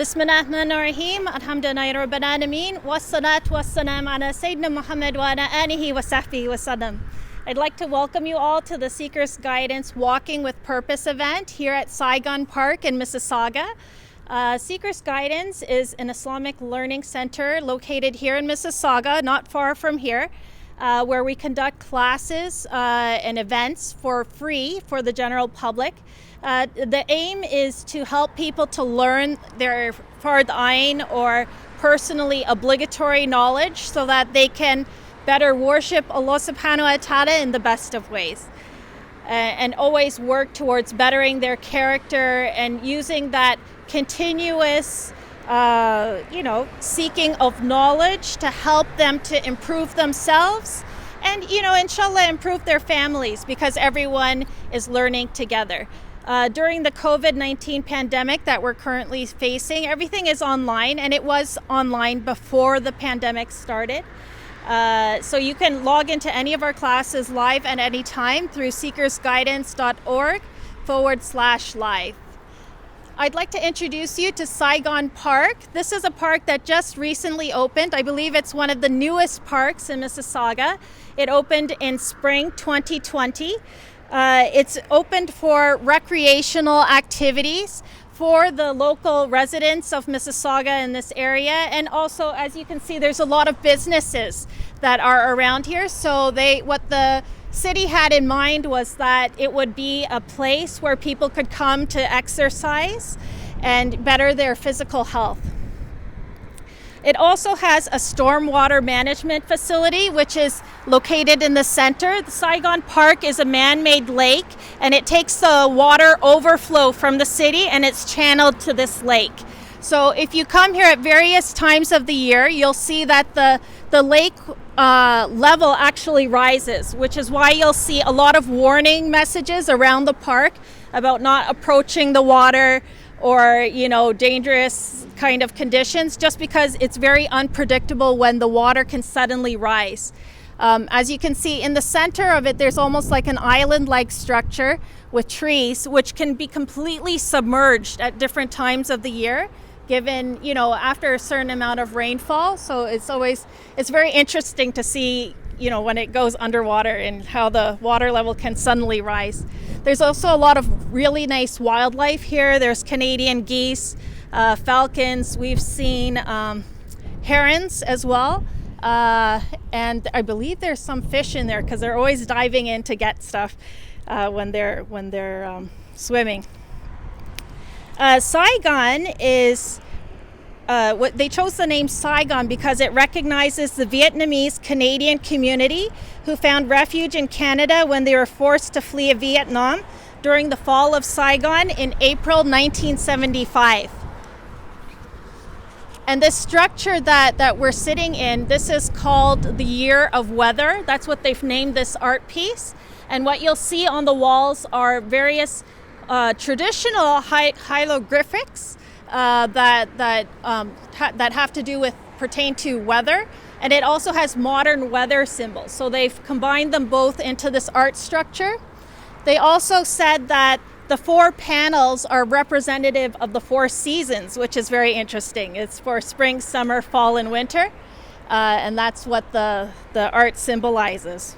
Bismillahirrahmanirrahim. Alhamdulillahi Rabbil Alameen. Wassalatu wassalam ala Sayyidina Muhammad wa ala alihi wa sahbihi wa sallam. I'd like to welcome you all to the Seeker's Guidance Walking with Purpose event here at Saigon Park in Mississauga. Seeker's Guidance is an Islamic learning center located here in Mississauga, not far from here, where we conduct classes and events for free for the general public. The aim is to help people to learn their Fard Ain or personally obligatory knowledge so that they can better worship Allah subhanahu wa ta'ala in the best of ways. And always work towards bettering their character and using that continuous seeking of knowledge to help them to improve themselves and, inshallah, improve their families, because everyone is learning together. During the COVID-19 pandemic that we're currently facing, everything is online, and it was online before the pandemic started. So you can log into any of our classes live at any time through seekersguidance.org/live. I'd like to introduce you to Saigon Park. This is a park that just recently opened. I believe it's one of the newest parks in Mississauga. It opened in spring 2020. It's opened for recreational activities for the local residents of Mississauga in this area. And also, as you can see, there's a lot of businesses that are around here. So what the city had in mind was that it would be a place where people could come to exercise and better their physical health. It also has a stormwater management facility, which is located in the center. The Saigon Park is a man-made lake, and it takes the water overflow from the city and it's channeled to this lake. So if you come here at various times of the year, you'll see that the lake level actually rises, which is why you'll see a lot of warning messages around the park about not approaching the water or, dangerous kind of conditions, just because it's very unpredictable when the water can suddenly rise. As you can see in the center of it, there's almost like an island-like structure with trees, which can be completely submerged at different times of the year, given, after a certain amount of rainfall. So it's very interesting to see, when it goes underwater and how the water level can suddenly rise. There's also a lot of really nice wildlife here. There's Canadian geese, falcons. We've seen herons as well. And I believe there's some fish in there because they're always diving in to get stuff when they're swimming. Saigon is what they chose the name Saigon because it recognizes the Vietnamese Canadian community who found refuge in Canada when they were forced to flee Vietnam during the fall of Saigon in April 1975. And this structure that we're sitting in, this is called the Year of Weather. That's what they've named this art piece. And what you'll see on the walls are various traditional hieroglyphics that have to do with pertain to weather, and it also has modern weather symbols. So they've combined them both into this art structure. They also said that the 4 panels are representative of the 4 seasons, which is very interesting. It's for spring, summer, fall, and winter, and that's what the art symbolizes.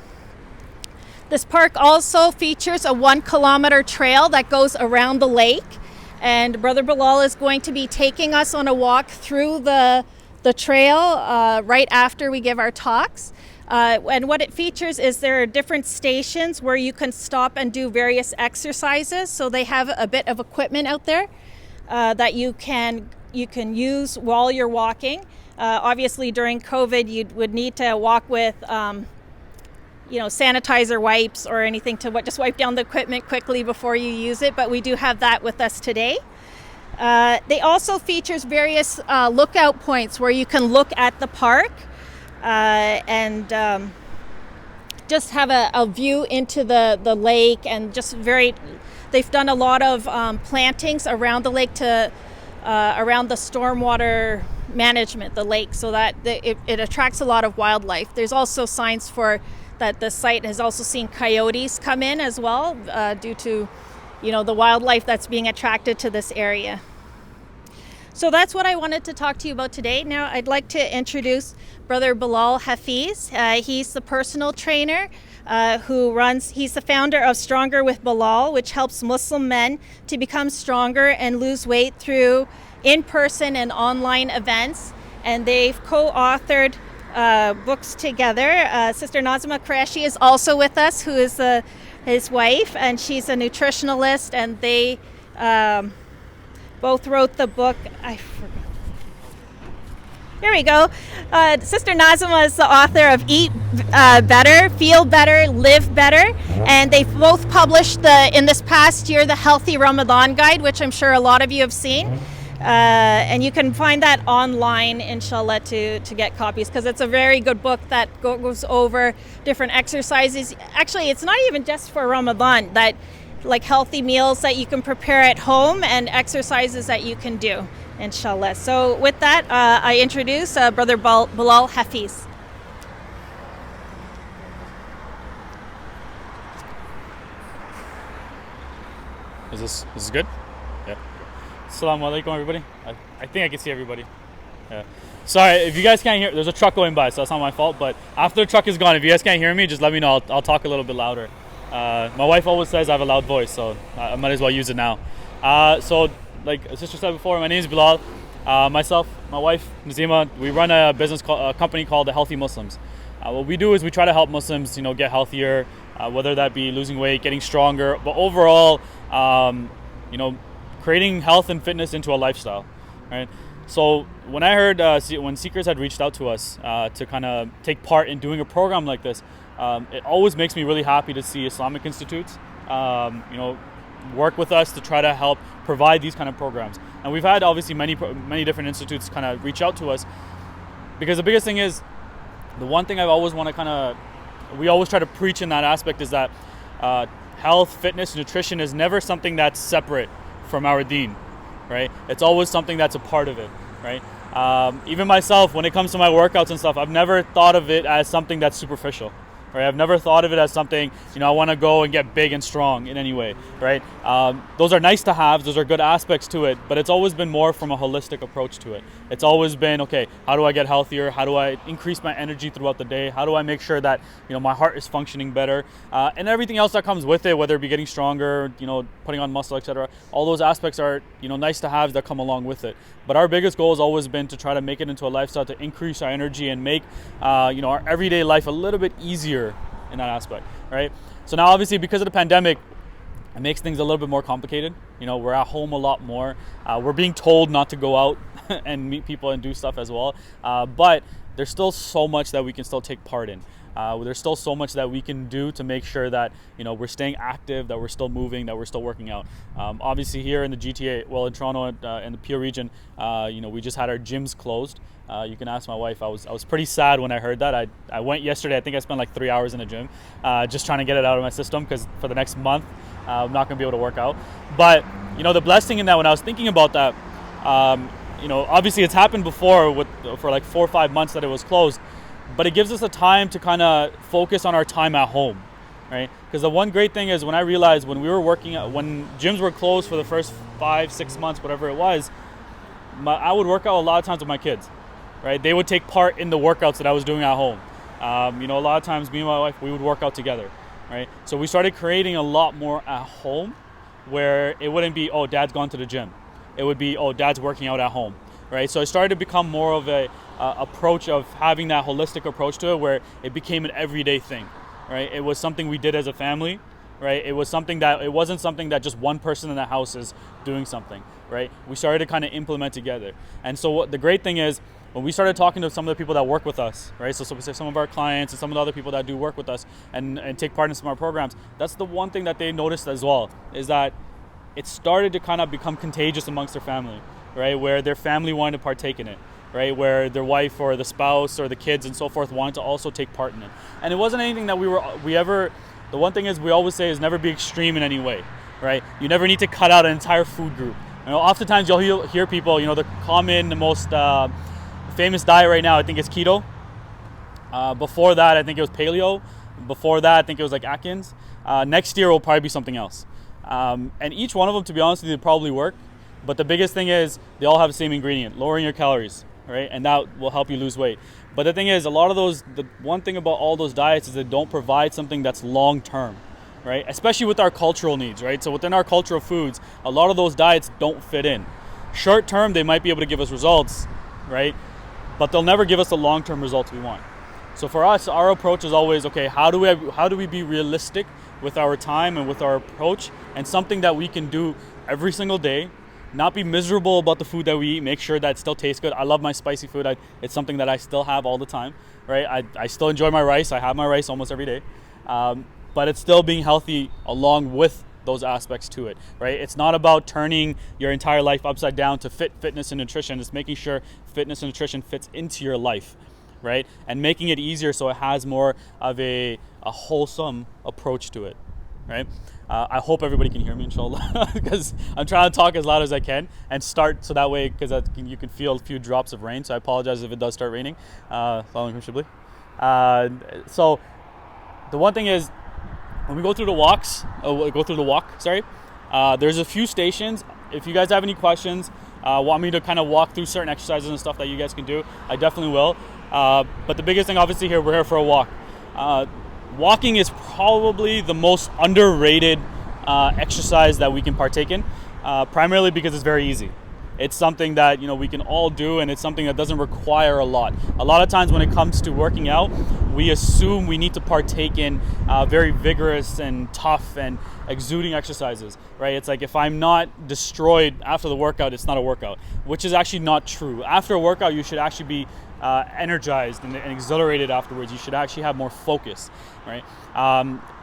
This park also features a 1-kilometer trail that goes around the lake, and Brother Belal is going to be taking us on a walk through the trail right after we give our talks. And what it features is there are different stations where you can stop and do various exercises. So they have a bit of equipment out there that you can use while you're walking. Obviously, during COVID, you would need to walk with sanitizer wipes or anything to just wipe down the equipment quickly before you use it, but we do have that with us today. They also features various lookout points where you can look at the park and just have a view into the lake, and they've done a lot of plantings around the lake to around the stormwater management, the lake, so that it attracts a lot of wildlife. There's also signs for that the site has also seen coyotes come in as well due to the wildlife that's being attracted to this area. So that's what I wanted to talk to you about today. Now I'd like to introduce Brother Belal Hafeez. He's the personal trainer he's the founder of Stronger with Belal, which helps Muslim men to become stronger and lose weight through in-person and online events. And they've co-authored books together. Sister Nazima Qureshi is also with us, who is his wife, and she's a nutritionalist, and they both wrote the book. I forgot. Here we go. Sister Nazima is the author of Eat Better, Feel Better, Live Better, and they both published in this past year the Healthy Ramadan Guide, which I'm sure a lot of you have seen. And you can find that online, inshallah, to get copies, because it's a very good book that goes over different exercises. Actually, it's not even just for Ramadan, that like healthy meals that you can prepare at home and exercises that you can do, inshallah. So with that, I introduce Brother Belal Hafeez. Is this good? Yeah. Assalamu alaikum, everybody. I think I can see everybody. Yeah. Sorry, if you guys can't hear, there's a truck going by, so that's not my fault. But after the truck is gone, if you guys can't hear me, just let me know. I'll talk a little bit louder. My wife always says I have a loud voice, so I might as well use it now. So, like Sister said before, my name is Belal. Myself, my wife, Nazima, we run a company called the Healthy Muslims. What we do is we try to help Muslims, get healthier, whether that be losing weight, getting stronger, but overall, creating health and fitness into a lifestyle, right? So when I heard when Seekers had reached out to us to kind of take part in doing a program like this, it always makes me really happy to see Islamic institutes, work with us to try to help provide these kind of programs. And we've had obviously many different institutes kind of reach out to us, because the biggest thing is, the one thing I've always want to we always try to preach in that aspect is that health, fitness, nutrition is never something that's separate from our deen, right? It's always something that's a part of it, right? Even myself, when it comes to my workouts and stuff, I've never thought of it as something that's superficial, right? I've never thought of it as something, I want to go and get big and strong in any way, right? Those are nice to have, those are good aspects to it, but it's always been more from a holistic approach to it. It's always been, okay, how do I get healthier? How do I increase my energy throughout the day? How do I make sure that, my heart is functioning better? And everything else that comes with it, whether it be getting stronger, putting on muscle, etc. All those aspects are, nice to have that come along with it. But our biggest goal has always been to try to make it into a lifestyle to increase our energy and make, our everyday life a little bit easier in that aspect, right? So now obviously because of the pandemic, it makes things a little bit more complicated. We're at home a lot more. We're being told not to go out and meet people and do stuff as well. But there's still so much that we can still take part in. There's still so much that we can do to make sure that we're staying active, that we're still moving, that we're still working out. Obviously here in the GTA, well in Toronto in the Peel region, we just had our gyms closed. You can ask my wife. I was pretty sad when I heard that. I went yesterday. I think I spent like 3 hours in the gym, just trying to get it out of my system, because for the next month I'm not going to be able to work out. But the blessing in that, when I was thinking about that, obviously it's happened before for like 4 or 5 months that it was closed. But it gives us a time to kind of focus on our time at home, right? Because the one great thing is, when I realized when gyms were closed for the first 5-6 months, whatever it was, I would work out a lot of times with my kids, right? They would take part in the workouts that I was doing at home. A lot of times me and my wife, we would work out together, right? So we started creating a lot more at home, where it wouldn't be, oh, dad's gone to the gym. It would be, oh, dad's working out at home, right? So it started to become more of a approach of having that holistic approach to it, where it became an everyday thing, right? It was something we did as a family, right? It wasn't something that just one person in the house is doing something, right? We started to kind of implement together. And so the great thing is, when we started talking to some of the people that work with us, right? So some of our clients and some of the other people that do work with us and take part in some of our programs, that's the one thing that they noticed as well, is that it started to kind of become contagious amongst their family, right? Where their family wanted to partake in it, right? Where their wife or the spouse or the kids and so forth wanted to also take part in it. And it wasn't anything that the one thing is, we always say, is never be extreme in any way, right? You never need to cut out an entire food group. Oftentimes you'll hear people, the most famous diet right now, I think, is keto. Before that, I think it was paleo. Before that, I think it was like Atkins. Next year will probably be something else. And each one of them, to be honest with you, probably work. But the biggest thing is they all have the same ingredient, lowering your calories, right? And that will help you lose weight. But the thing is, a lot of those, the one thing about all those diets is they don't provide something that's long-term, right? Especially with our cultural needs, right? So within our cultural foods, a lot of those diets don't fit in. Short-term, they might be able to give us results, right? But they'll never give us the long-term results we want. So for us, our approach is always, okay, how do we be realistic with our time and with our approach, and something that we can do every single day, not be miserable about the food that we eat, make sure that it still tastes good. I love my spicy food. It's something that I still have all the time, right? I still enjoy my rice. I have my rice almost every day. But it's still being healthy along with those aspects to it, right? It's not about turning your entire life upside down to fitness and nutrition. It's making sure fitness and nutrition fits into your life, right? And making it easier so it has more of a wholesome approach to it, right? I hope everybody can hear me, inshallah, because I'm trying to talk as loud as I can and start so that way, because you can feel a few drops of rain. So I apologize if it does start raining. So the one thing is, when we go through the walk, there's a few stations. If you guys have any questions, want me to kind of walk through certain exercises and stuff that you guys can do, I definitely will. But the biggest thing, obviously, here, we're here for a walk. Walking is probably the most underrated exercise that we can partake in, primarily because it's very easy. It's something that, we can all do, and it's something that doesn't require a lot. A lot of times when it comes to working out, we assume we need to partake in very vigorous and tough and exuding exercises, right? It's like, if I'm not destroyed after the workout, it's not a workout, which is actually not true. After a workout, you should actually be energized and exhilarated afterwards. You should actually have more focus, right?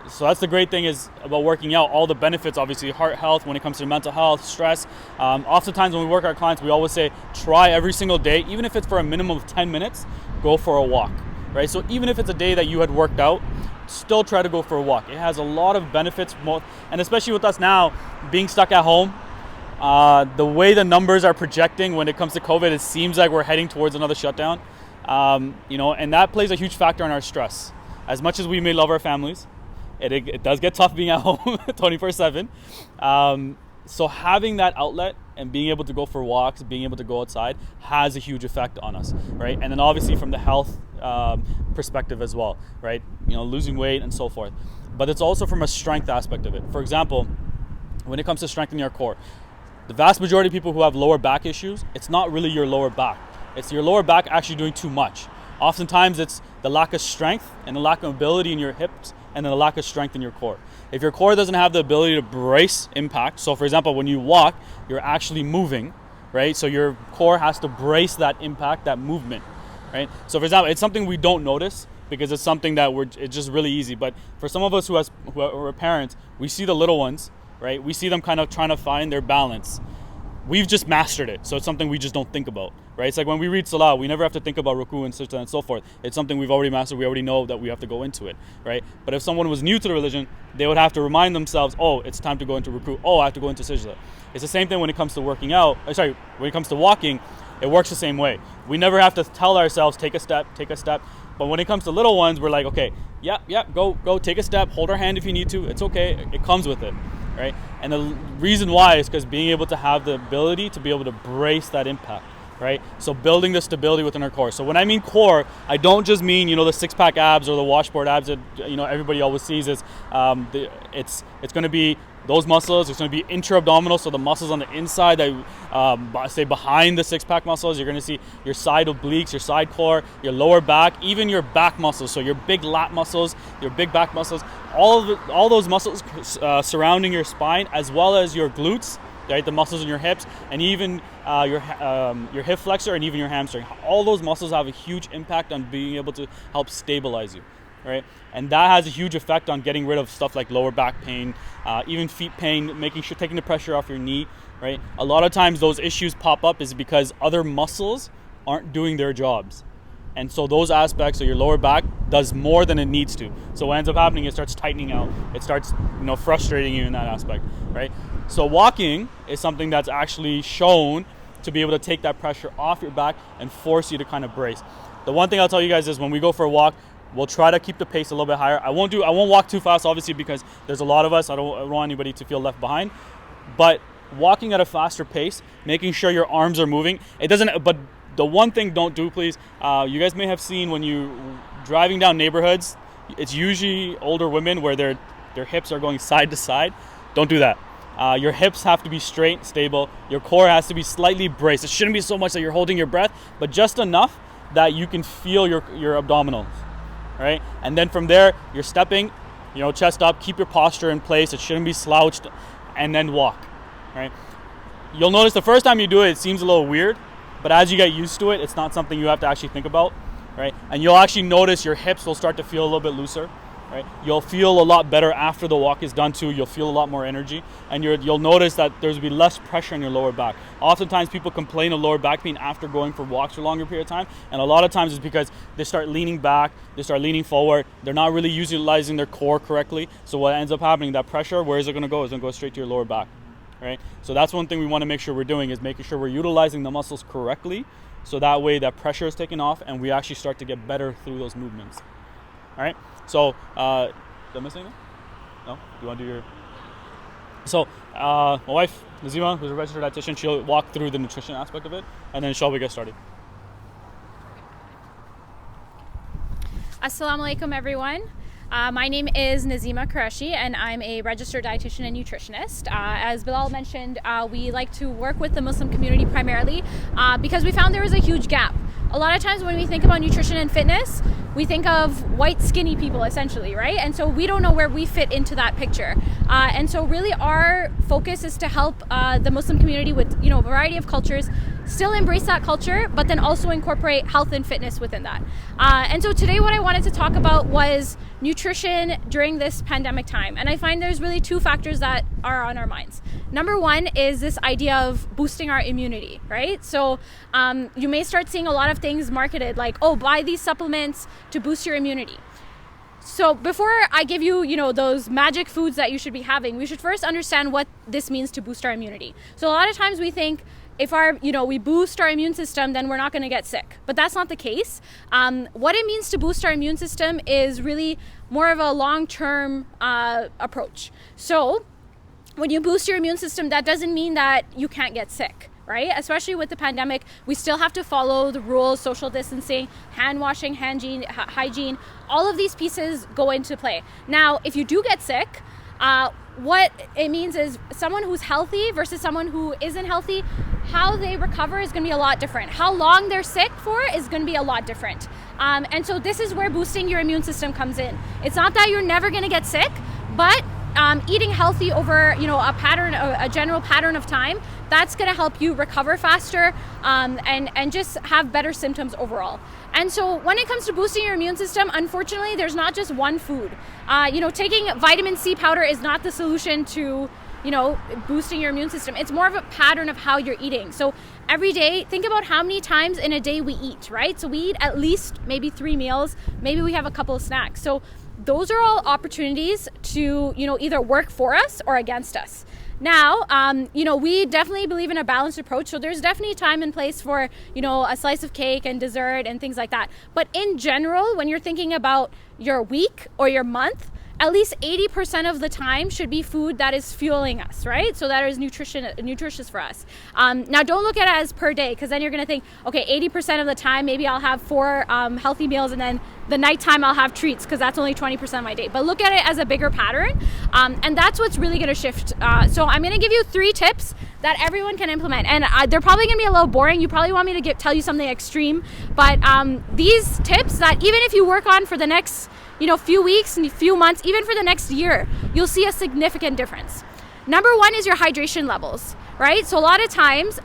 So that's the great thing is about working out. All the benefits, obviously, heart health, when it comes to mental health, stress. Oftentimes when we work with our clients, we always say, try every single day, even if it's for a minimum of 10 minutes, go for a walk, right? So even if it's a day that you had worked out, still try to go for a walk. It has a lot of benefits, and especially with us now being stuck at home, the way the numbers are projecting when it comes to COVID, it seems like we're heading towards another shutdown. And that plays a huge factor in our stress. As much as we may love our families, it does get tough being at home 24/7. So having that outlet and being able to go for walks, being able to go outside, has a huge effect on us, right? And then obviously from the health perspective as well, right? Losing weight and so forth. But it's also from a strength aspect of it. For example, when it comes to strengthening our core, the vast majority of people who have lower back issues, it's not really your lower back. It's your lower back actually doing too much. Oftentimes it's the lack of strength and the lack of mobility in your hips, and then the lack of strength in your core. If your core doesn't have the ability to brace impact, so for example, when you walk, you're actually moving, right? So your core has to brace that impact, that movement, right? So for example, it's something we don't notice because it's something that it's just really easy. But for some of us who are parents, we see the little ones, right? We see them kind of trying to find their balance. We've just mastered it, so it's something we just don't think about, right? It's like when we read Salah, we never have to think about ruku and sajda and so forth. It's something we've already mastered. We already know that we have to go into it, right? But if someone was new to the religion, they would have to remind themselves, oh, it's time to go into ruku. Oh, I have to go into sajda. It's the same thing when it comes to working out. When it comes to walking, it works the same way. We never have to tell ourselves, take a step. But when it comes to little ones, we're like, okay, go, take a step, hold our hand if you need to. It's okay. It comes with it. Right? And the reason why is because being able to have the ability to be able to brace that impact, right? So building the stability within our core. So when I mean core, I don't just mean, the six-pack abs or the washboard abs that, everybody always sees. It's going to be those muscles. It's going to be intra-abdominal, so the muscles on the inside that say behind the six-pack muscles. You're going to see your side obliques, your side core, your lower back, even your back muscles. So your big lat muscles, your big back muscles, all those muscles surrounding your spine, as well as your glutes, right? The muscles in your hips, and even your hip flexor and even your hamstring. All those muscles have a huge impact on being able to help stabilize you. Right, and that has a huge effect on getting rid of stuff like lower back pain, even feet pain, taking the pressure off your knee. Right, a lot of times those issues pop up is because other muscles aren't doing their jobs, and so those aspects of your lower back does more than it needs to. So what ends up happening, it starts tightening out. It starts, frustrating you in that aspect. Right, so walking is something that's actually shown to be able to take that pressure off your back and force you to kind of brace. The one thing I'll tell you guys is when we go for a walk, we'll try to keep the pace a little bit higher. I won't walk too fast, obviously, because there's a lot of us. I don't want anybody to feel left behind. But walking at a faster pace, making sure your arms are moving. It doesn't, but the one thing don't do, please, you guys may have seen when you driving down neighborhoods, it's usually older women where their hips are going side to side. Don't do that. Your hips have to be straight, stable. Your core has to be slightly braced. It shouldn't be so much that you're holding your breath, but just enough that you can feel your abdominals, right? And then from there, you're stepping, chest up, keep your posture in place. It shouldn't be slouched, and then walk, right? You'll notice the first time you do it, it seems a little weird, but as you get used to it, it's not something you have to actually think about, right? And you'll actually notice your hips will start to feel a little bit looser, right? You'll feel a lot better after the walk is done too. You'll feel a lot more energy, and you'll notice that there's be less pressure on your lower back. Oftentimes people complain of lower back pain after going for walks for a longer period of time, and a lot of times it's because they start leaning back, they start leaning forward, they're not really utilizing their core correctly. So what ends up happening, that pressure, where is it going to go? It's going to go straight to your lower back, right? So that's one thing we want to make sure we're doing, is making sure we're utilizing the muscles correctly, so that way that pressure is taken off and we actually start to get better through those movements. All right. So, did I miss anything? No? Do you want to do your... So, my wife, Nazima, who's a registered dietitian, she'll walk through the nutrition aspect of it, and then shall we get started? Assalamu alaikum, everyone. My name is Nazima Qureshi, and I'm a registered dietitian and nutritionist. As Belal mentioned, we like to work with the Muslim community primarily because we found there was a huge gap. A lot of times when we think about nutrition and fitness, we think of white, skinny people, essentially, right? And so we don't know where we fit into that picture. And so really our focus is to help the Muslim community with, a variety of cultures, still embrace that culture, but then also incorporate health and fitness within that. And so today what I wanted to talk about was nutrition during this pandemic time. And I find there's really two factors that are on our minds. Number one is this idea of boosting our immunity, right? So you may start seeing a lot of things marketed like, oh, buy these supplements to boost your immunity. So before I give you, those magic foods that you should be having, we should first understand what this means to boost our immunity. So a lot of times we think if we boost our immune system, then we're not going to get sick. But that's not the case. What it means to boost our immune system is really more of a long-term approach. So when you boost your immune system, that doesn't mean that you can't get sick, right? Especially with the pandemic, we still have to follow the rules, social distancing, hand washing, hygiene. All of these pieces go into play. Now, if you do get sick, what it means is someone who's healthy versus someone who isn't healthy, how they recover is going to be a lot different. How long they're sick for is going to be a lot different. And so this is where boosting your immune system comes in. It's not that you're never going to get sick, but eating healthy over a general pattern of time, that's going to help you recover faster and just have better symptoms overall. And so when it comes to boosting your immune system, unfortunately, there's not just one food. Taking vitamin C powder is not the solution to boosting your immune system. It's more of a pattern of how you're eating. So every day, think about how many times in a day we eat, right? So we eat at least maybe 3 meals, maybe we have a couple of snacks. So those are all opportunities to, either work for us or against us. Now, we definitely believe in a balanced approach. So there's definitely time and place for, a slice of cake and dessert and things like that. But in general, when you're thinking about your week or your month, at least 80% of the time should be food that is fueling us, right? So that is nutritious for us. Now, don't look at it as per day, because then you're going to think, okay, 80% of the time, maybe I'll have 4 healthy meals, and then the nighttime I'll have treats, because that's only 20% of my day. But look at it as a bigger pattern, and that's what's really going to shift. So I'm going to give you 3 tips that everyone can implement, and they're probably going to be a little boring. You probably want me to tell you something extreme, but these tips that even if you work on for the next few weeks and few months, even for the next year, you'll see a significant difference. Number 1 is your hydration levels, right? So a lot of times,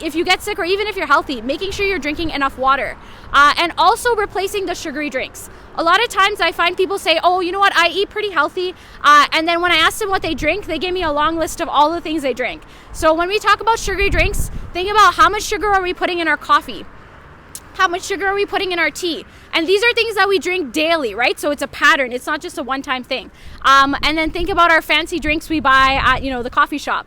if you get sick or even if you're healthy, making sure you're drinking enough water, and also replacing the sugary drinks. A lot of times I find people say, oh, you know what, I eat pretty healthy, and then when I ask them what they drink, they give me a long list of all the things they drink. So when we talk about sugary drinks, think about how much sugar are we putting in our coffee? How much sugar are we putting in our tea? And these are things that we drink daily, right? So it's a pattern. It's not just a one-time thing. And then think about our fancy drinks we buy at, the coffee shop.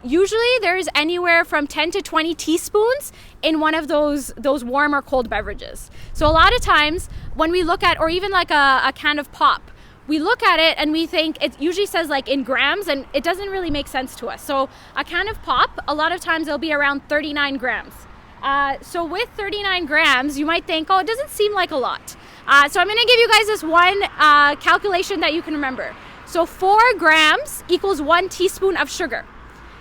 Usually there's anywhere from 10 to 20 teaspoons in one of those warm or cold beverages. So a lot of times when we look at, or even like a can of pop, we look at it and we think it usually says like in grams, and it doesn't really make sense to us. So a can of pop, a lot of times it'll be around 39 grams. So with 39 grams, you might think, oh, it doesn't seem like a lot. So I'm going to give you guys this one calculation that you can remember. So 4 grams equals 1 teaspoon of sugar.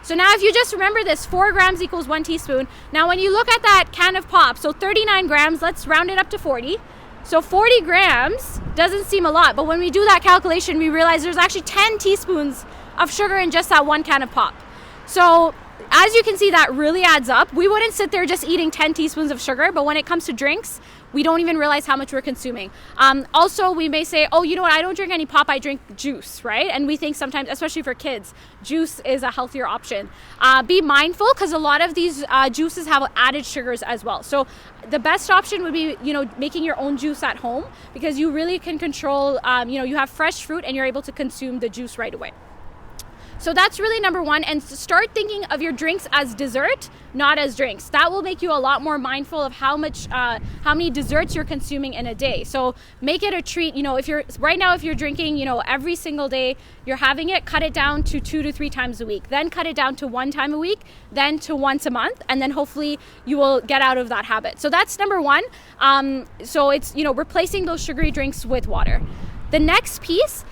So now if you just remember this, 4 grams equals 1 teaspoon. Now when you look at that can of pop, so 39 grams, let's round it up to 40. So 40 grams doesn't seem a lot, but when we do that calculation, we realize there's actually 10 teaspoons of sugar in just that one can of pop. So as you can see, that really adds up. We wouldn't sit there just eating 10 teaspoons of sugar, but when it comes to drinks, we don't even realize how much we're consuming. Also, we may say, oh, you know what, I don't drink any pop, I drink juice, right? And we think sometimes, especially for kids, juice is a healthier option. Be mindful, because a lot of these juices have added sugars as well. So the best option would be, making your own juice at home, because you really can control, you have fresh fruit and you're able to consume the juice right away. So that's really number one, and start thinking of your drinks as dessert, not as drinks. That will make you a lot more mindful of how many desserts you're consuming in a day. So make it a treat. If you're drinking, every single day you're having it, cut it down to 2 to 3 times a week. Then cut it down to 1 time a week, then to once a month, and then hopefully you will get out of that habit. So that's number one. So it's replacing those sugary drinks with water. The next piece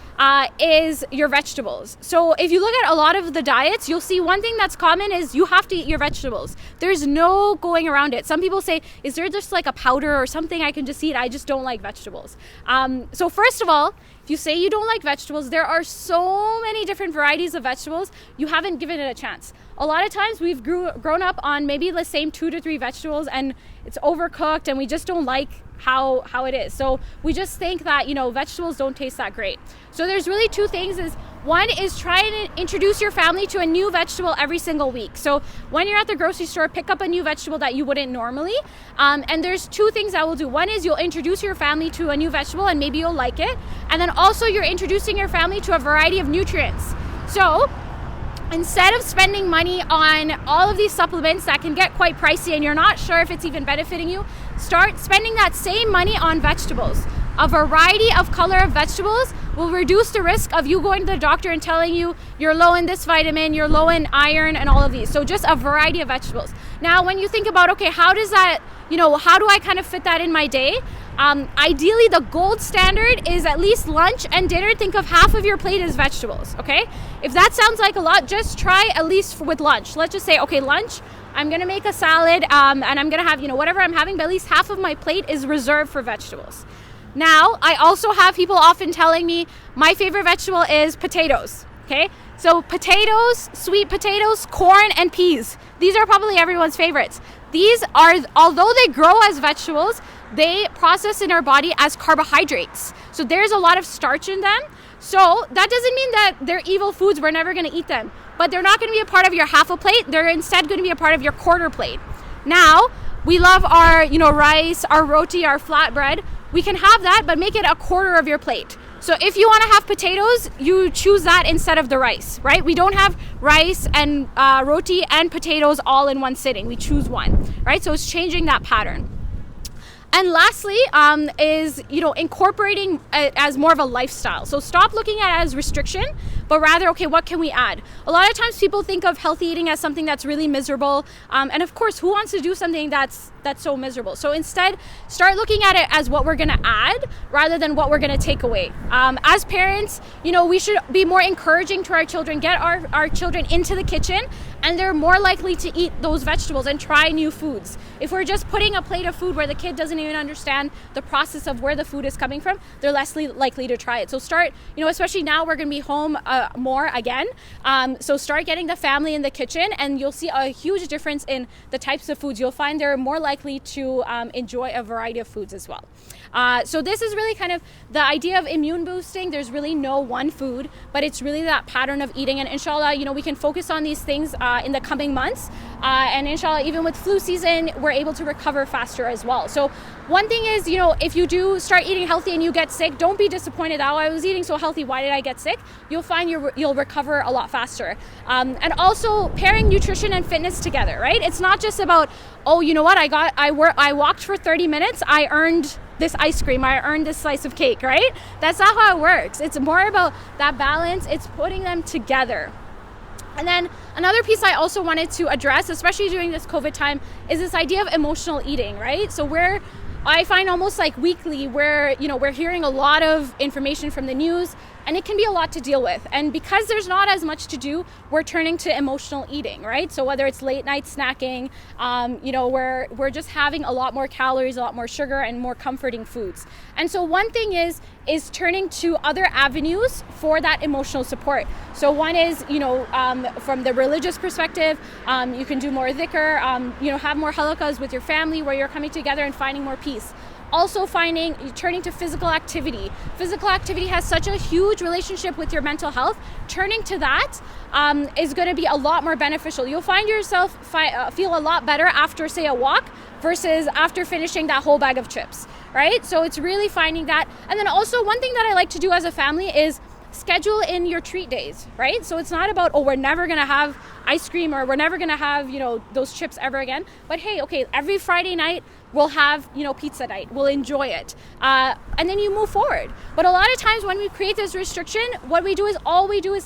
is your vegetables. So if you look at a lot of the diets, you'll see one thing that's common is you have to eat your vegetables. There's no going around it. Some people say, is there just like a powder or something I can just eat? I just don't like vegetables. So first of all, if you say you don't like vegetables, there are so many different varieties of vegetables, you haven't given it a chance. A lot of times we've grown up on maybe the same 2 to 3 vegetables, and it's overcooked and we just don't like how it is. So we just think that, vegetables don't taste that great. So there's really 2 things. One is try and introduce your family to a new vegetable every single week. So when you're at the grocery store, pick up a new vegetable that you wouldn't normally. And there's 2 things that we'll do. One is you'll introduce your family to a new vegetable and maybe you'll like it. And then also you're introducing your family to a variety of nutrients. So instead of spending money on all of these supplements that can get quite pricey and you're not sure if it's even benefiting you, start spending that same money on vegetables. A variety of color of vegetables will reduce the risk of you going to the doctor and telling you you're low in this vitamin, you're low in iron, and all of these. So just a variety of vegetables. Now, when you think about, okay, how does that, how do I kind of fit that in my day? Ideally, the gold standard is at least lunch and dinner. Think of half of your plate as vegetables, okay? If that sounds like a lot, just try at least with lunch. Let's just say, okay, lunch, I'm going to make a salad and I'm going to have, whatever I'm having, but at least half of my plate is reserved for vegetables. Now, I also have people often telling me my favorite vegetable is potatoes, okay? So potatoes, sweet potatoes, corn, and peas. These are probably everyone's favorites. These are, although they grow as vegetables, they process in our body as carbohydrates. So there's a lot of starch in them. So that doesn't mean that they're evil foods, we're never going to eat them. But they're not going to be a part of your half a plate. They're instead going to be a part of your quarter plate. Now, we love our, rice, our roti, our flatbread. We can have that, but make it a quarter of your plate. So if you want to have potatoes, you choose that instead of the rice, right? We don't have rice and roti and potatoes all in one sitting. We choose one, right? So it's changing that pattern. And lastly, is, incorporating it as more of a lifestyle. So stop looking at it as restriction, but rather, okay, what can we add? A lot of times people think of healthy eating as something that's really miserable. And of course, who wants to do something that's so miserable? So instead, start looking at it as what we're going to add rather than what we're going to take away. As parents, we should be more encouraging to our children, get our children into the kitchen, and they're more likely to eat those vegetables and try new foods. If we're just putting a plate of food where the kid doesn't even understand the process of where the food is coming from, they're less likely to try it. So start, especially now we're going to be home more again. So start getting the family in the kitchen and you'll see a huge difference in the types of foods. You'll find they're more likely to enjoy a variety of foods as well. So this is really kind of the idea of immune boosting. There's really no one food, but it's really that pattern of eating. And inshallah, we can focus on these things in the coming months. And inshallah, even with flu season, we're able to recover faster as well. So one thing is, if you do start eating healthy and you get sick, don't be disappointed. Oh, I was eating so healthy, why did I get sick? You'll find you'll recover a lot faster. And also pairing nutrition and fitness together, right? It's not just about, oh, you know what, I walked for 30 minutes, I earned this ice cream, I earned this slice of cake, right? That's not how it works. It's more about that balance. It's putting them together. And then another piece I also wanted to address, especially during this COVID time, is this idea of emotional eating, right? So I find almost like weekly where, we're hearing a lot of information from the news, and it can be a lot to deal with. And because there's not as much to do, we're turning to emotional eating, right? So whether it's late night snacking, we're just having a lot more calories, a lot more sugar, and more comforting foods. And so one thing is turning to other avenues for that emotional support. So one is, from the religious perspective, you can do more dhikr, have more halakas with your family where you're coming together and finding more peace. Also turning to physical activity. Physical activity has such a huge relationship with your mental health. Turning to that is going to be a lot more beneficial. You'll find yourself feel a lot better after, say, a walk versus after finishing that whole bag of chips, right? So it's really finding that. And then also one thing that I like to do as a family is schedule in your treat days, right? So it's not about, we're never going to have ice cream or we're never going to have, those chips ever again. But hey, okay, every Friday night, we'll have, pizza night. We'll enjoy it. And then you move forward. But a lot of times when we create this restriction, what we do is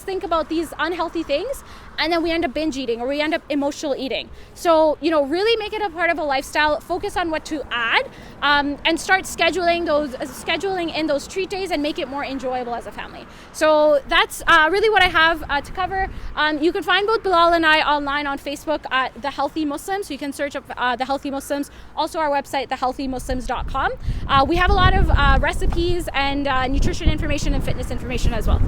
think about these unhealthy things, and then we end up binge eating or we end up emotional eating. So, really make it a part of a lifestyle, focus on what to add, and start scheduling in those treat days and make it more enjoyable as a family. So that's really what I have to cover. You can find both Belal and I online on Facebook at The Healthy Muslims. So you can search up The Healthy Muslims. Also our website, thehealthymuslims.com. We have a lot of recipes and nutrition information and fitness information as well.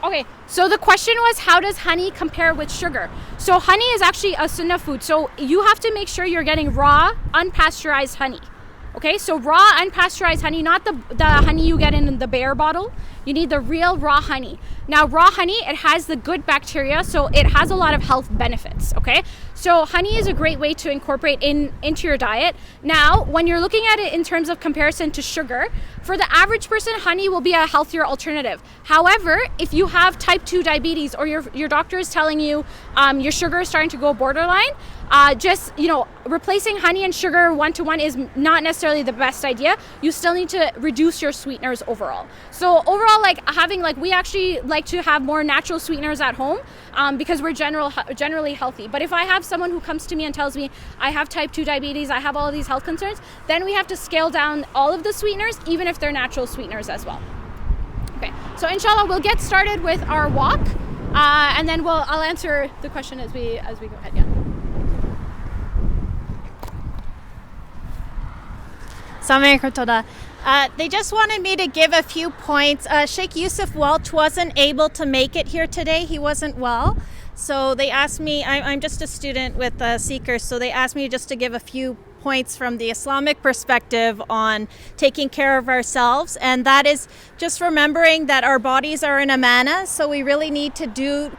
Okay, so the question was, how does honey compare with sugar? So honey is actually a sunnah food. So you have to make sure you're getting raw, unpasteurized honey. Okay, so raw, unpasteurized honey, not the honey you get in the bear bottle. You need the real raw honey. Now, raw honey, it has the good bacteria, so it has a lot of health benefits, okay? So honey is a great way to incorporate into your diet. Now, when you're looking at it in terms of comparison to sugar, for the average person, honey will be a healthier alternative. However, if you have type 2 diabetes or your doctor is telling you your sugar is starting to go borderline, replacing honey and sugar 1-to-1 is not necessarily the best idea. You still need to reduce your sweeteners overall. So overall, we actually like to have more natural sweeteners at home because we're generally healthy. But if I have someone who comes to me and tells me I have type 2 diabetes, I have all of these health concerns, then we have to scale down all of the sweeteners, even if they're natural sweeteners as well. Okay, so inshallah, we'll get started with our walk, and then I'll answer the question as we go ahead. Yeah. They just wanted me to give a few points. Sheikh Yusuf Welch wasn't able to make it here today. He wasn't well. So they asked me, I'm just a student with Seekers, so they asked me just to give a few points from the Islamic perspective on taking care of ourselves. And that is just remembering that our bodies are an amana, so we really need to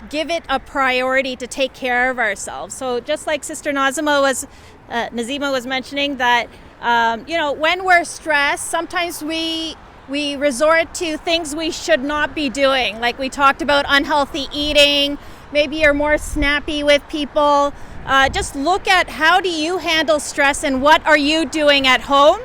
give it a priority to take care of ourselves. So just like Sister Nazima was mentioning that, when we're stressed, sometimes we resort to things we should not be doing. Like we talked about unhealthy eating, maybe you're more snappy with people. Just look at how do you handle stress and what are you doing at home.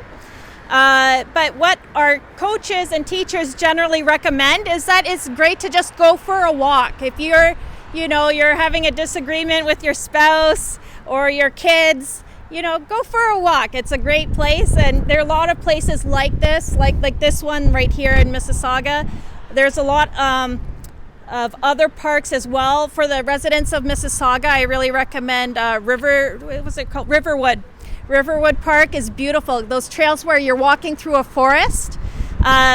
But what our coaches and teachers generally recommend is that it's great to just go for a walk. If you're having a disagreement with your spouse or your kids, go for a walk. It's a great place, and there are a lot of places like this, like this one right here in Mississauga. There's a lot of other parks as well. For the residents of Mississauga, I really recommend Riverwood. Riverwood Park is beautiful. Those trails where you're walking through a forest.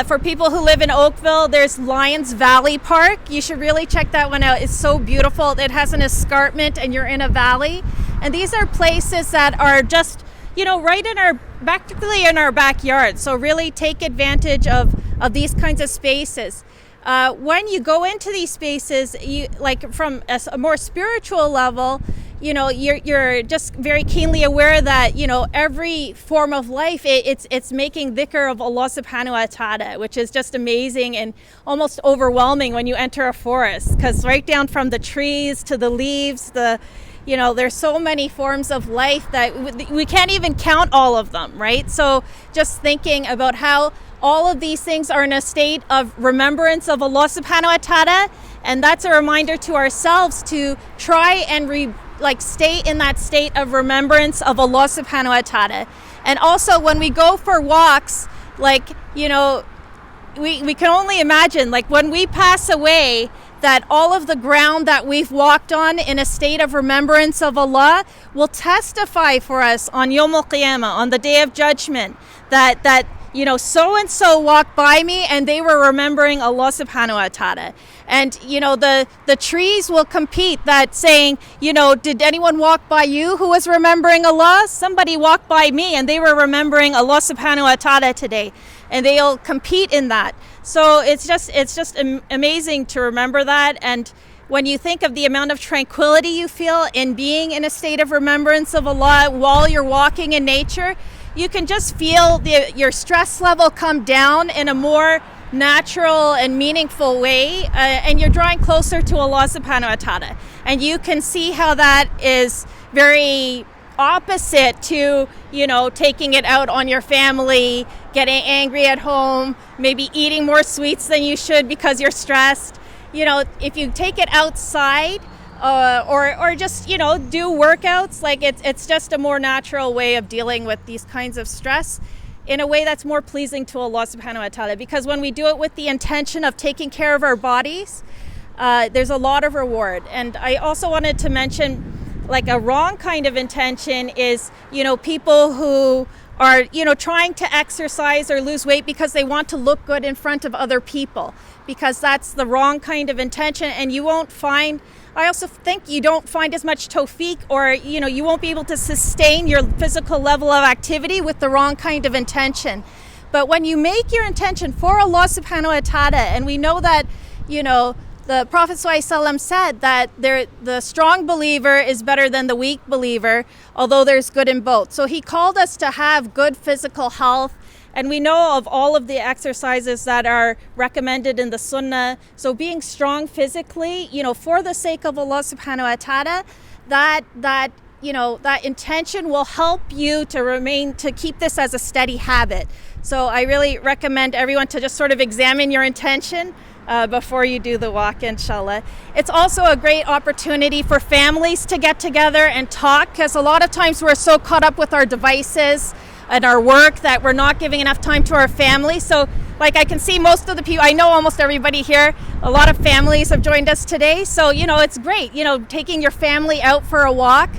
For people who live in Oakville, there's Lions Valley Park. You should really check that one out. It's so beautiful. It has an escarpment and you're in a valley. And these are places that are just, right practically in our backyard. So really take advantage of these kinds of spaces. When you go into these spaces, from a more spiritual level, you're just very keenly aware that, every form of life, it's making dhikr of Allah subhanahu wa ta'ala, which is just amazing and almost overwhelming when you enter a forest, because right down from the trees to the leaves, there's so many forms of life that we can't even count all of them, right? So just thinking about how all of these things are in a state of remembrance of Allah subhanahu wa ta'ala, and that's a reminder to ourselves to try and stay in that state of remembrance of Allah subhanahu wa ta'ala. And also when we go for walks, we can only imagine, when we pass away, that all of the ground that we've walked on in a state of remembrance of Allah will testify for us on Yawm al-Qiyamah, on the Day of Judgment, that so-and-so walked by me and they were remembering Allah subhanahu wa ta'ala. And, the trees will compete, that saying, did anyone walk by you who was remembering Allah? Somebody walked by me and they were remembering Allah subhanahu wa ta'ala today. And they'll compete in that. So it's just amazing to remember that. And when you think of the amount of tranquility you feel in being in a state of remembrance of Allah while you're walking in nature, you can just feel your stress level come down in a more natural and meaningful way, and you're drawing closer to Allah subhanahu wa ta'ala. And you can see how that is very opposite to, taking it out on your family, getting angry at home, maybe eating more sweets than you should because you're stressed. If you take it outside, or just, do workouts, it's just a more natural way of dealing with these kinds of stress in a way that's more pleasing to Allah subhanahu wa ta'ala. Because when we do it with the intention of taking care of our bodies, there's a lot of reward. And I also wanted to mention, a wrong kind of intention is, people who are, trying to exercise or lose weight because they want to look good in front of other people, because that's the wrong kind of intention. And I also think you don't find as much tawfiq, or, you won't be able to sustain your physical level of activity with the wrong kind of intention. But when you make your intention for Allah subhanahu wa ta'ala, and we know that, the Prophet ﷺ said that the strong believer is better than the weak believer, although there's good in both. So he called us to have good physical health. And we know of all of the exercises that are recommended in the Sunnah. So being strong physically, for the sake of Allah subhanahu wa ta'ala, that intention will help you to keep this as a steady habit. So I really recommend everyone to just sort of examine your intention before you do the walk, inshallah. It's also a great opportunity for families to get together and talk, because a lot of times we're so caught up with our devices and our work that we're not giving enough time to our family. So I can see most of the people, I know almost everybody here, a lot of families have joined us today. So, it's great, taking your family out for a walk,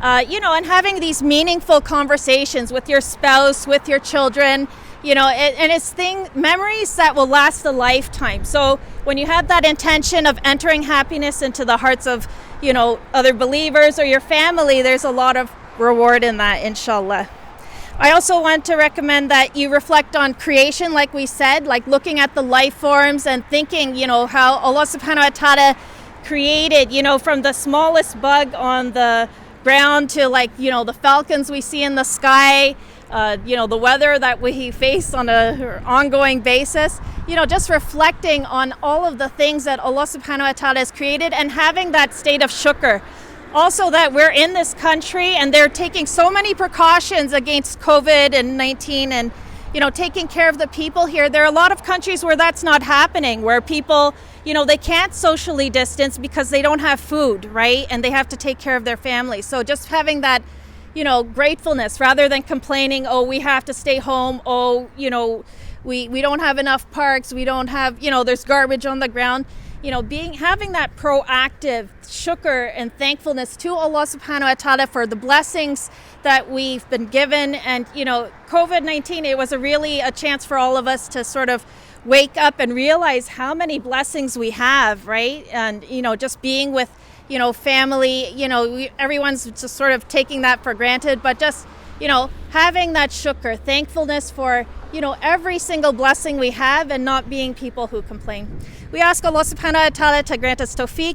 and having these meaningful conversations with your spouse, with your children, and it's memories that will last a lifetime. So when you have that intention of entering happiness into the hearts of, other believers or your family, there's a lot of reward in that, inshallah. I also want to recommend that you reflect on creation, like we said, looking at the life forms and thinking, how Allah subhanahu wa ta'ala created, from the smallest bug on the ground to the falcons we see in the sky, the weather that we face on an ongoing basis, just reflecting on all of the things that Allah subhanahu wa ta'ala has created and having that state of shukr. Also that we're in this country and they're taking so many precautions against COVID-19 and, taking care of the people here. There are a lot of countries where that's not happening, where people, they can't socially distance because they don't have food, right? And they have to take care of their families. So just having that, gratefulness rather than complaining, oh, we have to stay home. Oh, we don't have enough parks. We don't have, there's garbage on the ground. Having that proactive shukr and thankfulness to Allah subhanahu wa ta'ala for the blessings that we've been given. And, COVID-19, it was really a chance for all of us to sort of wake up and realize how many blessings we have, right? And, just being with, family, everyone's just sort of taking that for granted, but just, having that shukr, thankfulness for, every single blessing we have and not being people who complain. We ask Allah subhanahu wa ta'ala to grant us tawfiq